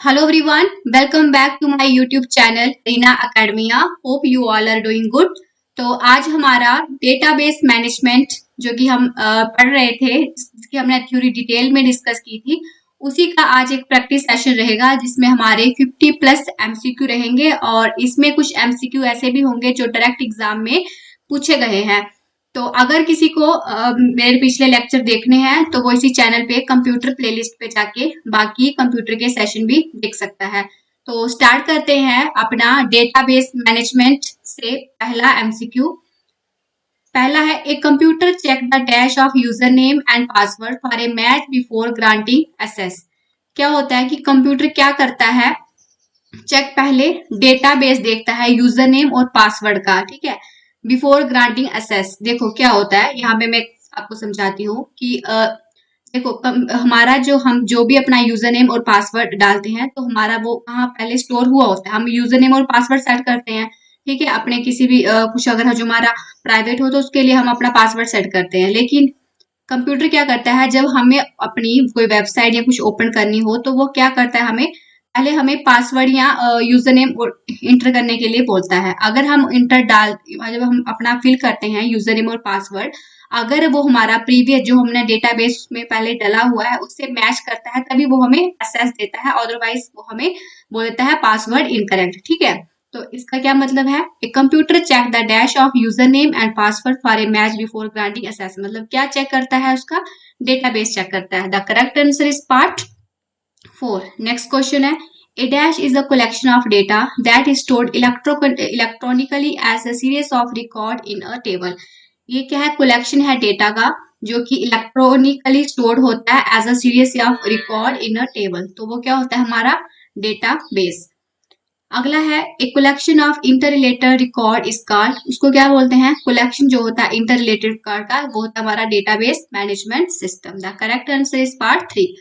Hello everyone, welcome back to my YouTube channel Reena Academia. Hope you all are doing good. तो आज हमारा database management जो कि हम पढ़ रहे थे, जिसकी हमने थ्योरी डिटेल में डिस्कस की थी, उसी का आज एक प्रैक्टिस सेशन रहेगा जिसमें हमारे 50 प्लस एमसीक्यू रहेंगे और इसमें कुछ एमसीक्यू ऐसे भी होंगे जो डायरेक्ट एग्जाम में पूछे गए हैं. तो अगर किसी को मेरे पिछले लेक्चर देखने हैं तो वो इसी चैनल पे कंप्यूटर प्लेलिस्ट पे जाके बाकी कंप्यूटर के सेशन भी देख सकता है. तो स्टार्ट करते हैं अपना डेटाबेस मैनेजमेंट से. पहला एमसीक्यू पहला है, a computer check the dash of user name and password for a match before granting access. क्या होता है कि कंप्यूटर क्या करता है, चेक पहले डेटाबेस देखता है यूजर नेम और पासवर्ड का, ठीक है, बिफोर ग्रांटिंग एक्सेस. देखो क्या होता है, यहाँ पे मैं आपको समझाती हूँ कि देखो हमारा हम जो भी अपना यूजर नेम और पासवर्ड डालते हैं तो हमारा वो कहाँ पहले स्टोर हुआ होता है. हम यूजर नेम और पासवर्ड सेट करते हैं, ठीक है, अपने किसी भी कुछ अगर जो हमारा प्राइवेट हो तो उसके लिए हम अपना पासवर्ड सेट करते हैं. लेकिन कंप्यूटर क्या करता है, जब हमें अपनी कोई वेबसाइट या कुछ ओपन करनी हो तो वो क्या करता है, पहले हमें पासवर्ड या यूजर नेम इंटर करने के लिए बोलता है. अगर हम जब हम अपना फिल करते हैं यूजर नेम और पासवर्ड, अगर वो हमारा प्रीवियस जो हमने डेटाबेस में पहले डाला हुआ है उससे मैच करता है तभी वो हमें एक्सेस देता है, अदरवाइज वो हमें बोल देता है पासवर्ड इनकरेक्ट. ठीक है, तो इसका क्या मतलब है, a computer check the dash of user name and password for a match before granting access. मतलब क्या चेक करता है, उसका डेटाबेस चेक करता है. The correct answer is part 4. Next question है, a dash is a collection of data that is stored electronically as a series of record in a table. ये क्या है, कलेक्शन है डेटा का जो कि इलेक्ट्रॉनिकली स्टोर्ड होता है as a series of record in a table. तो वो क्या होता है, हमारा डेटा बेस. अगला है, a collection of interrelated record is called. उसको क्या बोलते हैं, कलेक्शन जो होता है इंटर रिलेटेड रिकॉर्ड का वो होता है हमारा database management system. The correct answer is part 3.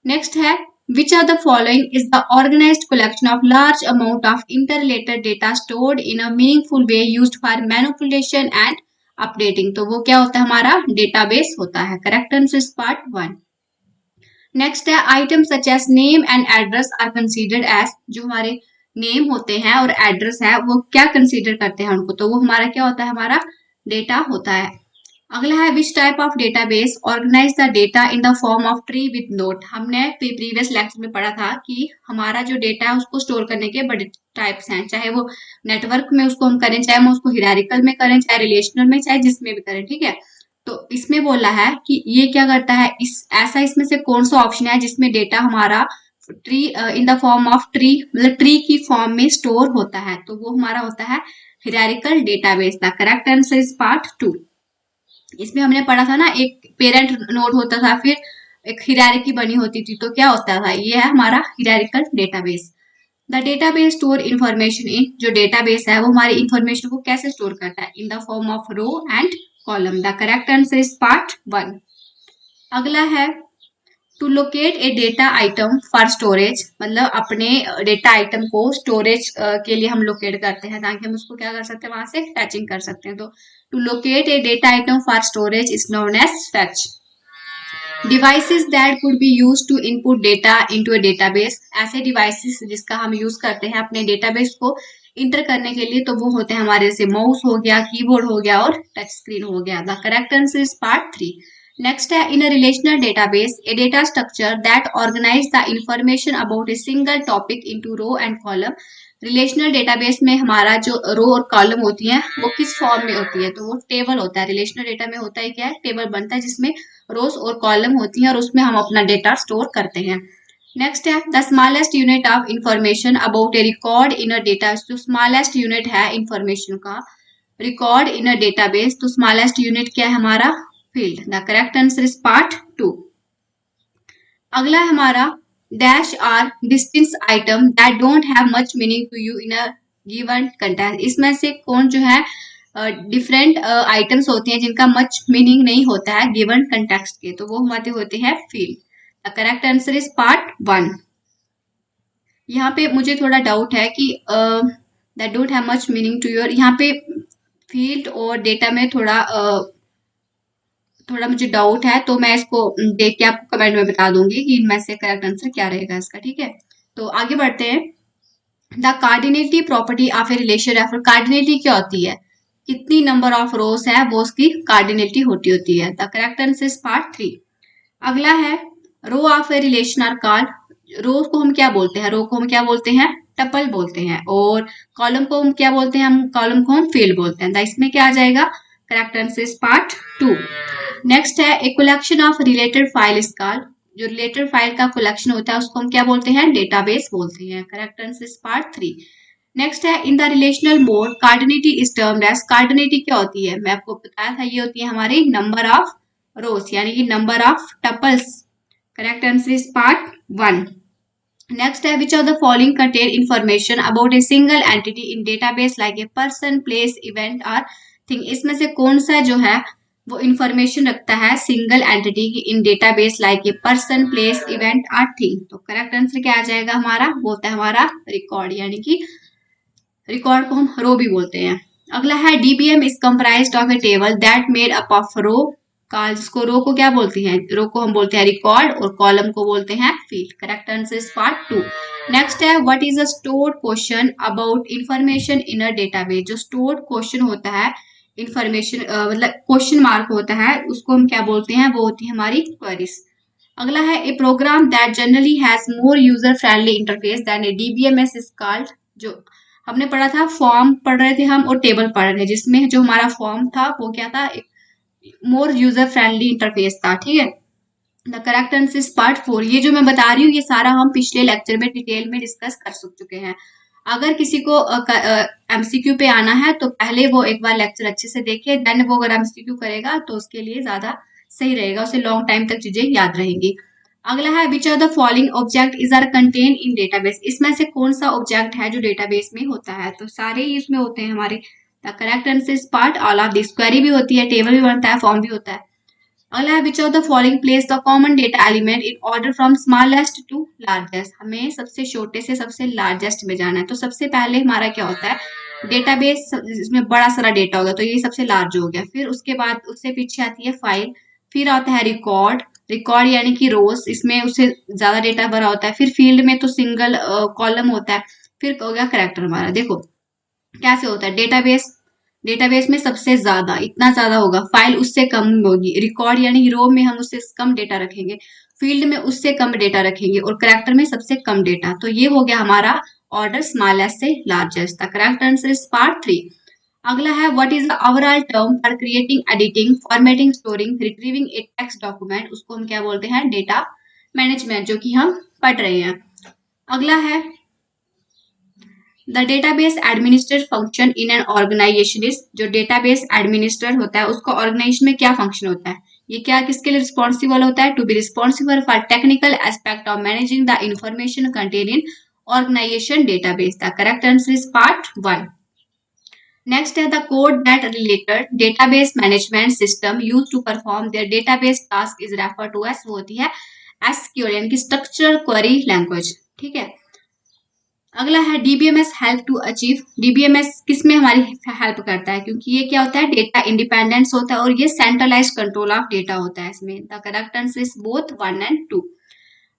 Next है, which of the following is the organized collection of large amount of interrelated data stored in a meaningful way used for manipulation and updating. तो वो क्या होता है, हमारा database होता है. Correct answer is part 1. Next है, item such as name and address are considered as. जो हमारे नेम होते हैं और एड्रेस है वो क्या कंसीडर करते हैं उनको, तो वो हमारा क्या होता है, हमारा डेटा होता है. अगला है, which type of database organize the data in the form of tree with note. हमने प्रीवियस लेक्चर में पढ़ा था कि हमारा जो डेटा है उसको स्टोर करने के बड़े टाइप्स हैं, चाहे वो नेटवर्क में उसको हम करें, चाहे हम उसको हिरारिकल में करें, चाहे रिलेशनल में, चाहे जिसमें भी करें. ठीक है, तो इसमें बोला है कि ये क्या करता है, ऐसा इसमें से कौन सा ऑप्शन है जिसमें डेटा हमारा tree in the form of tree, मतलब ट्री की फॉर्म में स्टोर होता है, तो वो हमारा होता है hierarchical database. The correct answer is part 2. इसमें हमने पढ़ा था ना, एक पेरेंट नोड होता था, फिर एक हिरारिकी बनी होती थी, तो क्या होता था, ये है हमारा hierarchical database. The database store information in. जो डेटाबेस है वो हमारी इंफॉर्मेशन को कैसे स्टोर करता है, in the form of row and column. The correct answer is part 1. अगला है, to locate a data item for storage. मतलब अपने डेटा आइटम को स्टोरेज के लिए हम लोकेट करते हैं ताकि हम उसको क्या कर सकते हैं, वहां से फैचिंग कर सकते हैं. तो to locate a data item for storage is known as fetch. Devices that could be use to input data into a database. ऐसे डिवाइसेस जिसका हम यूज करते हैं अपने डेटाबेस को इंटर करने के लिए, तो वो होते हैं हमारे जैसे माउस हो गया, कीबोर्ड हो गया और टच स्क्रीन हो गया. The correct answer is part 3. Next है, in a relational database a data structure that organize the information about a single topic into row and column. Relational database में हमारा जो रो और कॉलम होती है वो किस फॉर्म में होती है, तो वो टेबल होता है. रिलेशनल डेटा में होता है क्या है, टेबल बनता है जिसमें रोज और कॉलम होती हैं और उसमें हम अपना डेटा स्टोर करते हैं. नेक्स्ट है, the smallest unit of information about a record in a data. जो स्मॉलेस्ट यूनिट है इंफॉर्मेशन का रिकॉर्ड इन अ डेटाबेस, तो स्मॉलेस्ट यूनिट क्या है, हमारा field. The correct answer is part 2. अगला है हमारा, dash are distinct item that don't have much meaning to you in a given context. इसमें से कौन जो है डिफरेंट आइटम्स होती हैं जिनका मच मीनिंग नहीं होता है गिवन कंटेक्स्ट के, तो वो हमारे होते हैं field. The correct answer is part 1. यहाँ पे मुझे थोड़ा डाउट है कि that don't have much meaning to your, यहाँ पे फील्ड और डेटा में थोड़ा मुझे डाउट है, तो मैं इसको देख के आपको कमेंट में बता दूंगी कि इनमें से करेक्ट आंसर क्या रहेगा इसका. ठीक है, तो आगे बढ़ते हैं। The cardinality property of a relation है। कार्डिनेटिव क्या होती है, कितनी नंबर ऑफ रोज है वो उसकी कार्डिनेटिव होती है। The correct answer is part 3। अगला है row of a relation are called. Row को हम क्या बोलते हैं, रो को हम क्या बोलते हैं, टपल बोलते हैं। और कॉलम को हम क्या बोलते हैं, हम कॉलम को हम फील्ड बोलते हैं। इसमें क्या आ जाएगा, correct answer is part 2। Next है a collection of related file is called. जो रिलेटेड फाइल का कलेक्शन होता है उसको हम क्या बोलते हैं, डेटाबेस बोलते हैं। Correct answer is part 3। Next है in the relational mode cardinality is termed as. Cardinality क्या होती है, मैं आपको बताया था, ये होती है हमारी नंबर ऑफ रोज यानी कि number of tuples. Correct answer is part 1। Next है which of the following contain information about a single entity in database like a person, place, event और थिंग। इसमें से कौन सा जो है वो इंफॉर्मेशन रखता है सिंगल एंटिटी की in database like a person, place, event और थिंग। तो करेक्ट आंसर क्या आ जाएगा हमारा, वो होता है हमारा रिकॉर्ड, यानी कि रिकॉर्ड को हम रो भी बोलते हैं। अगला है DBM is comprised of a table that made up of row. जिसको रो को क्या बोलते हैं, रो को हम बोलते हैं रिकॉर्ड और कॉलम को बोलते हैं field. Correct answer is part 2। Next है what is a stored question about information in a database. जो स्टोर्ड क्वेश्चन होता है इंफॉर्मेशन मतलब क्वेश्चन मार्क होता है, उसको हम क्या बोलते हैं, वो होती है हमारी क्वेरीज। अगला है a program that generally has more user friendly interface than a DBMS is called. जो हमने पढ़ा था, फॉर्म पढ़ रहे थे हम और टेबल पढ़ रहे थे, जिसमें जो हमारा फॉर्म था वो क्या था, मोर यूजर फ्रेंडली इंटरफेस था। ठीक है, the correct answer is part 4। ये जो मैं बता रही हूँ ये सारा हम पिछले लेक्चर में डिटेल में डिस्कस कर चुके हैं। अगर किसी को एमसीक्यू पे आना है तो पहले वो एक बार लेक्चर अच्छे से देखे, देन वो अगर एमसीक्यू करेगा तो उसके लिए ज्यादा सही रहेगा, उसे लॉन्ग टाइम तक चीजें याद रहेंगी। अगला है which of the following object is are contain in database. इसमें से कौन सा ऑब्जेक्ट है जो डेटाबेस में होता है, तो सारे ही इसमें होते हैं हमारे। The correct answer is part all of this. Query भी होती है, टेबल भी बनता है, फॉर्म भी होता है। अगला है which of the following place the common data element in order from smallest to largest. हमें सबसे छोटे से सबसे लार्जेस्ट में जाना है। तो सबसे पहले हमारा क्या होता है, डेटाबेस, इसमें बड़ा सारा डेटा होगा तो ये सबसे लार्ज हो गया। फिर उसके बाद उससे पीछे आती है फाइल, फिर आता है रिकॉर्ड, रिकॉर्ड यानी कि रोज, इसमें उससे ज्यादा डेटा भरा होता है। फिर फील्ड में तो सिंगल कॉलम होता है। फिर हो गया करेक्टर हमारा। देखो कैसे होता है, डेटाबेस, डेटाबेस में सबसे ज्यादा इतना ज्यादा होगा, फाइल उससे कम होगी, रिकॉर्ड यानी रो में हम उससे कम डेटा रखेंगे, फील्ड में उससे कम डेटा रखेंगे और करेक्टर में सबसे कम डेटा। तो ये हो गया हमारा ऑर्डर स्मॉलेस्ट से largest. The correct answer is part 3। अगला है what is the overall term for creating, editing, formatting, storing, retrieving A text document. उसको हम क्या बोलते हैं, डेटा मैनेजमेंट, जो कि हम पढ़ रहे हैं। अगला है the database administrate function in an organization is. जो डेटाबेस एडमिनिस्ट्रेट होता है उसका ऑर्गेनाइजेशन में क्या फंक्शन होता है, ये क्या किसके लिए रिस्पॉन्सिबल होता है, to be responsible for technical aspect of managing the information contain in organization database. The correct answer is part 1। Next है the code that related database management system use to perform their database task is refer to as. वो होती है SQL यानी कि structural query language. ठीक है, अगला है DBMS help to achieve. DBMS किसमें हमारी हेल्प करता है, क्योंकि ये क्या होता है, डेटा इंडिपेंडेंस होता है और ये सेंट्रलाइज्ड कंट्रोल ऑफ डेटा होता है इसमें। The correct answer is both 1 and 2।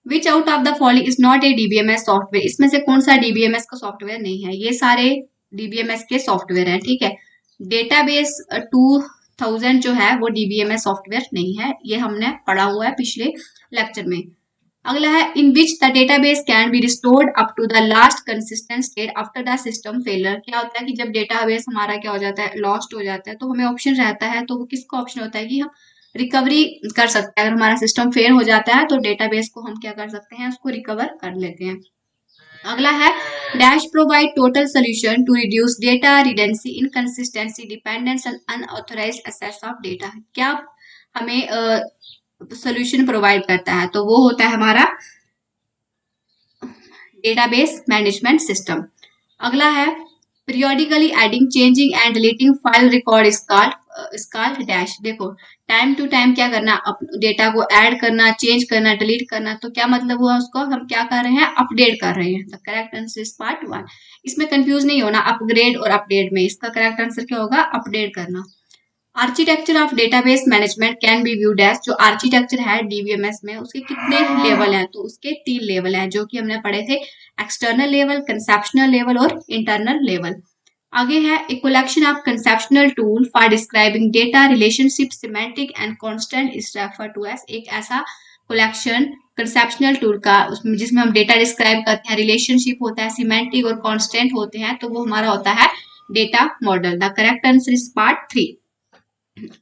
Which out of the following is not a DBMS software. इसमें से कौन सा डीबीएमएस का सॉफ्टवेयर नहीं है, ये सारे डीबीएमएस के सॉफ्टवेयर है। ठीक है, डेटाबेस 2000 जो है वो डीबीएमएस सॉफ्टवेयर नहीं है, ये हमने पढ़ा हुआ है पिछले लेक्चर में। अगला है in which the database can be restored up to the last consistent state after the system failure. क्या होता है कि जब डेटाबेस हमारा क्या हो जाता है, लॉस्ट हो जाता है, तो हमें ऑप्शन रहता है, तो वो किसका ऑप्शन होता है कि हम रिकवरी कर सकते हैं। अगर हमारा सिस्टम फेल हो जाता है तो डेटाबेस को हम क्या कर सकते हैं, उसको रिकवर कर लेते हैं। अगला है dash provide total solution to reduce data redundancy, inconsistency, dependence and unauthorised access of data. क्या हमें सोल्यूशन प्रोवाइड करता है, तो वो होता है हमारा डेटाबेस मैनेजमेंट सिस्टम। अगला है periodically adding, changing and deleting file record is called dash. देखो टाइम टू टाइम क्या करना, डेटा को ऐड करना, चेंज करना, डिलीट करना, तो क्या मतलब हुआ, उसको हम क्या कर रहे हैं, अपडेट कर रहे हैं। The correct answer is part 1। इसमें कंफ्यूज नहीं होना अपग्रेड और अपडेट में, इसका करेक्ट आंसर क्या होगा, अपडेट करना। Architecture of database management can be viewed as, जो आर्किटेक्चर है डीबीएमएस में उसके कितने लेवल हैं, तो उसके 3 लेवल हैं जो कि हमने पढ़े थे, एक्सटर्नल लेवल, कंसेप्शनल लेवल और इंटरनल लेवल। आगे है a collection of conceptual tool for describing data relationship semantic and constant is referred to as, एक ऐसा कलेक्शन कंसेप्शनल टूल का उसमें जिसमें हम डेटा डिस्क्राइब करते हैं, रिलेशनशिप होता है, सिमेंटिक और कांस्टेंट होते हैं, तो वो हमारा होता है data model. The correct answer is part 3।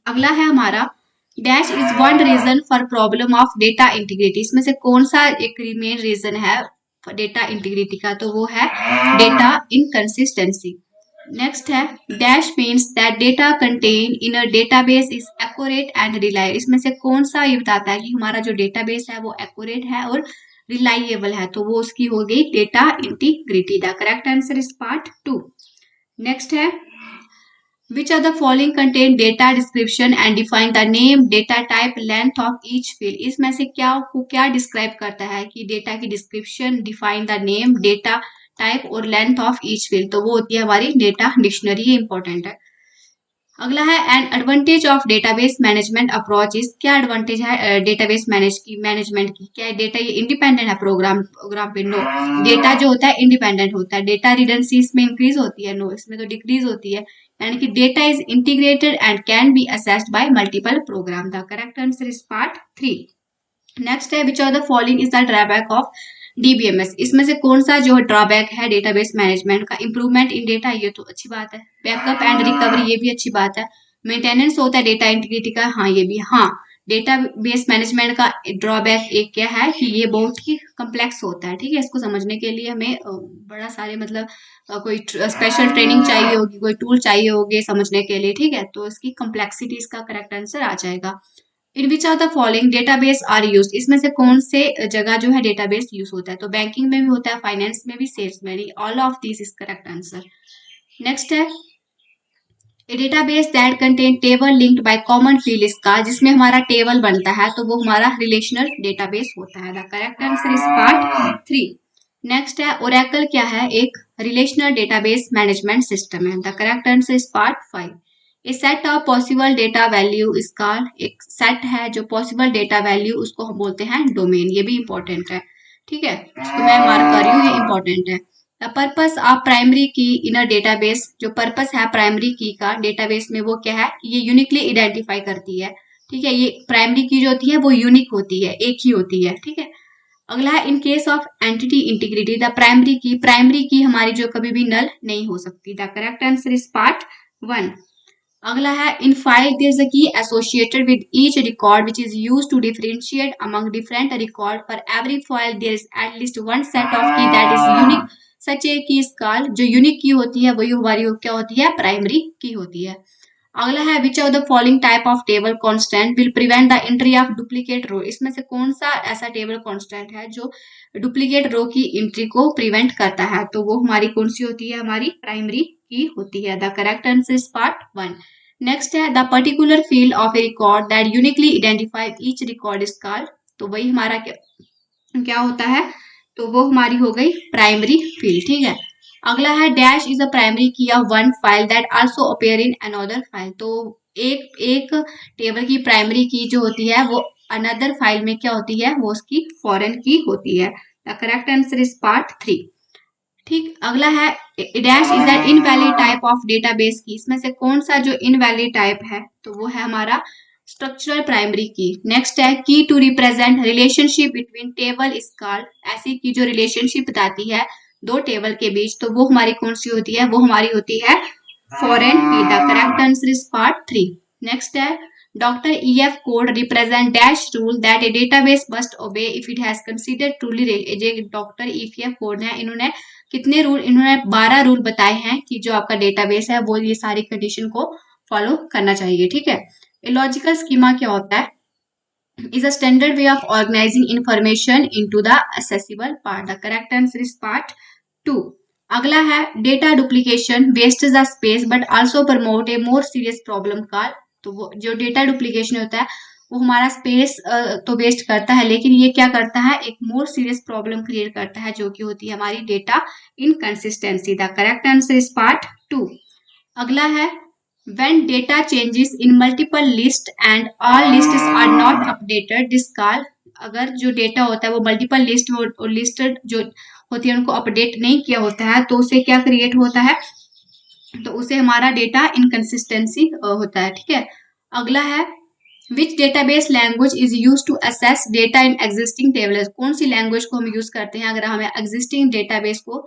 अगला है हमारा dash is one reason for problem of data integrity, इसमें से कौन सा एक मेन रीजन है डेटा इंटीग्रिटी का, तो वो है डेटा इनकंसिस्टेंसी। नेक्स्ट है dash means that data contain in a database is accurate and reliable, इसमें से कौन सा ये बताता है कि हमारा जो डेटाबेस है वो एक्यूरेट है और रिलायबल है, तो वो उसकी हो गई data integrity. The correct answer is part 2। Next है which of the following contain data description and define the name, data type, length of each field, इसमें से क्या को क्या डिस्क्राइब करता है कि डेटा की description, define the name, data type और लेंथ ऑफ ईच फील्ड, तो वो होती है हमारी डेटा डिक्शनरी, ये इंपॉर्टेंट है। अगला है an advantage of database management approach is, क्या एडवांटेज है डेटाबेस मैनेजमेंट की, क्या डेटा ये इंडिपेंडेंट है प्रोग्राम पे, नो, डेटा जो होता है इंडिपेंडेंट होता है, डेटा रिडेंसी इसमें इंक्रीज होती है, नो इसमें तो डिक्रीज होती है, यानी कि data is integrated and can be accessed by multiple program. The correct answer is part 3। Next है which of the following is the drawback of DBMS, इसमें से कौन सा जो ड्रॉबैक है डेटाबेस मैनेजमेंट का, इंप्रूवमेंट इन डेटा, ये तो अच्छी बात है, बैकअप एंड रिकवरी, ये भी अच्छी बात है, मेंटेनेंस होता है डेटा इंटीग्रिटी का, हाँ ये भी, हाँ डेटाबेस मैनेजमेंट का ड्रॉबैक एक क्या है कि ये बहुत ही कम्प्लेक्स होता है, ठीक है, इसको समझने के लिए हमें बड़ा सारे मतलब कोई स्पेशल ट्रेनिंग चाहिए होगी, कोई टूल चाहिए होगी समझने के लिए, ठीक है, तो इसकी कम्प्लेक्सिटी इसका करेक्ट आंसर आ जाएगा। In which of the following database are use, इसमें से कौन से जगह जो है डेटाबेस यूज होता है, तो बैंकिंग में भी होता है, फाइनेंस में भी, सेल्स में भी, all of this is correct answer. Next है a database that contain table linked by common field, इसका जिसमें हमारा टेबल बनता है तो वो हमारा रिलेशनल डेटाबेस होता है। The correct answer is part 3। Next है ओरेकल क्या है, एक रिलेशनल डेटाबेस मैनेजमेंट सिस्टम है। The correct answer is part 5। A set of possible data value, इसका एक सेट है जो पॉसिबल डेटा वैल्यू, उसको हम बोलते हैं डोमेन, ये भी इंपॉर्टेंट है, ठीक है, इसको मैं मार्क कर रही हूँ, ये इंपॉर्टेंट है। द पर्पस ऑफ प्राइमरी की इन अ डेटाबेस, जो पर्पस है प्राइमरी की का डेटाबेस में वो क्या है, ये यूनिकली आइडेंटिफाई करती है, ठीक है, ये प्राइमरी की जो होती है वो यूनिक होती है, एक ही होती है, ठीक है। अगला है in case of entity integrity, the primary key हमारी जो कभी भी नल नहीं हो सकती। The correct answer is part 1। अगला है in file there is a key associated with each record which is used to differentiate among different record, for every file there is at least one set of key that is unique, such a key called, जो unique की होती है वही हमारी क्या होती है, primary key होती है। अगला है which of the following type of table constant will prevent the entry of duplicate row, इसमें से कौन सा ऐसा टेबल कांस्टेंट है जो डुप्लीकेट रो की एंट्री को प्रिवेंट करता है, तो वो हमारी कौन सी होती है, हमारी प्राइमरी की होती है। The correct answer is part 1। Next है the particular field of a record that uniquely identify each record is called, तो वही हमारा क्या होता है, तो वो हमारी हो गई प्राइमरी फील्ड, ठीक है। अगला है डैश इज अ प्राइमरी की of one file that also appear in another file, तो एक टेबल की प्राइमरी की जो होती है वो अनदर फाइल में क्या होती है, वो उसकी फॉरेन की होती है। The correct answer is part 3। ठीक, अगला है dash is an invalid type of database की, इसमें से कौन सा जो इनवैलिड टाइप है, तो वो है हमारा स्ट्रक्चरल प्राइमरी की। नेक्स्ट है key to represent relationship between table is called, ऐसी की जो रिलेशनशिप बताती है दो टेबल के बीच, तो वो हमारी कौन सी होती है, वो हमारी होती है फॉरेन की। The correct answer is part 3। Next है doctor EF Codd represent dash rule that a database must obey if it has considered truly, doctor EF Codd है, इन्होंने कितने रूल, इन्होंने 12 रूल बताए हैं कि जो आपका डेटाबेस है वो ये सारी कंडीशन को फॉलो करना चाहिए, ठीक है। ए लॉजिकल स्कीमा क्या होता है, is a standard way of organizing information into the accessible part. The correct answer is part 2. अगला है data duplication wastage the space but also promote A more serious problem call, तो वो जो data duplication होता है वो हमारा space तो वेस्ट करता है, लेकिन ये क्या करता है, एक मोर सीरियस प्रॉब्लम क्रिएट करता है जो कि होती है हमारी data inconsistency. The correct answer is part 2। अगला है When data changes in multiple list and all lists are not updated, this call, अगर जो डेटा होता है वो मल्टीपल लिस्ट में और लिस्टेड जो होती है उनको अपडेट नहीं किया होता है तो उसे क्या क्रिएट होता है, तो उसे हमारा डेटा इनकंसिस्टेंसी होता है। ठीक है, अगला है which database language is use to access data in existing tables. कौन सी लैंग्वेज को हम यूज करते हैं अगर हमें एग्जिस्टिंग डेटाबेस को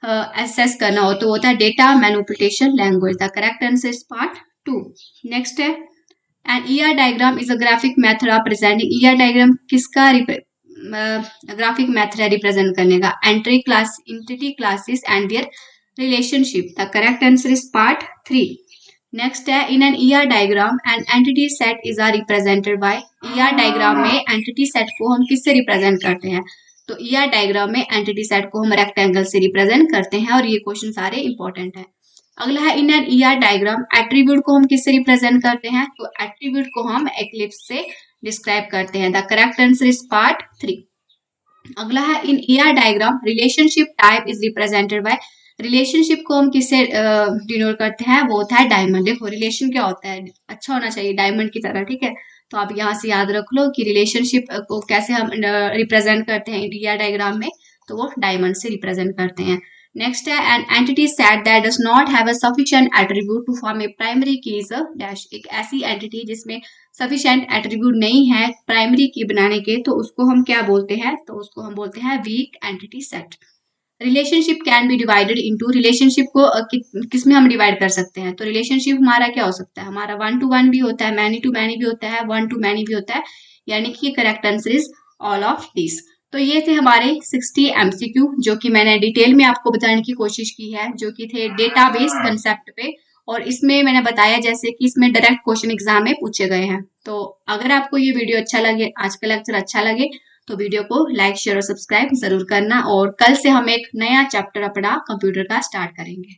असेस करना हो, तो होता है data manipulation language. The correct answer is part 2। Next है an ER diagram is a graphic method of presenting. ER diagram किसका ग्राफिक मेथड है रिप्रेजेंट करने का? Entry class, entity classes and their relationship. The correct answer is part 3। Next है in an ER diagram an entity set is are represented by. ER diagram में entity set को हम किससे represent करते हैं? तो ईआर डायग्राम में entity set को हम रेक्टेंगल से रिप्रेजेंट करते हैं और ये क्वेश्चन सारे इंपॉर्टेंट है। अगला है in an ER diagram attribute को हम किससे रिप्रेजेंट करते हैं? तो एट्रीब्यूट को हम एक्लिप्स से डिस्क्राइब करते हैं। The correct answer is part 3। अगला है in ER diagram relationship type is represented by. Relationship को हम किससे डिनोट करते हैं? वो होता है डायमंड। देखो रिलेशन क्या होता है, अच्छा होना चाहिए डायमंड की तरह। ठीक है, तो आप यहाँ से याद रख लो कि रिलेशनशिप को कैसे हम रिप्रेजेंट करते हैं इंडिया डायग्राम में, तो वो डायमंड से रिप्रेजेंट करते हैं। नेक्स्ट है an entity set that does not have a sufficient attribute to form a primary key is a dash. एक ऐसी एंटिटी जिसमें सफिशिएंट एट्रीब्यूट नहीं है प्राइमरी की बनाने के, तो उसको हम क्या बोलते हैं? तो उसको हम बोलते हैं weak entity set. Relationship can be divided into. Relationship को किस में हम डिवाइड कर सकते हैं? तो रिलेशनशिप हमारा क्या हो सकता है? हमारा 1 to 1 भी होता है, मैनी टू मैनी भी होता है, 1 to मैनी भी होता है, यानी कि correct answer is all of this. तो ये थे हमारे 60 एमसीक्यू जो कि मैंने डिटेल में आपको बताने की कोशिश की है, जो कि थे डेटाबेस कंसेप्ट पे। और इसमें मैंने बताया जैसे कि इसमें डायरेक्ट क्वेश्चन एग्जाम में पूछे गए हैं। तो अगर आपको ये वीडियो अच्छा लगे, आज का लेक्चर अच्छा लगे, तो वीडियो को लाइक शेयर और सब्सक्राइब जरूर करना। और कल से हम एक नया चैप्टर अपना कंप्यूटर का स्टार्ट करेंगे।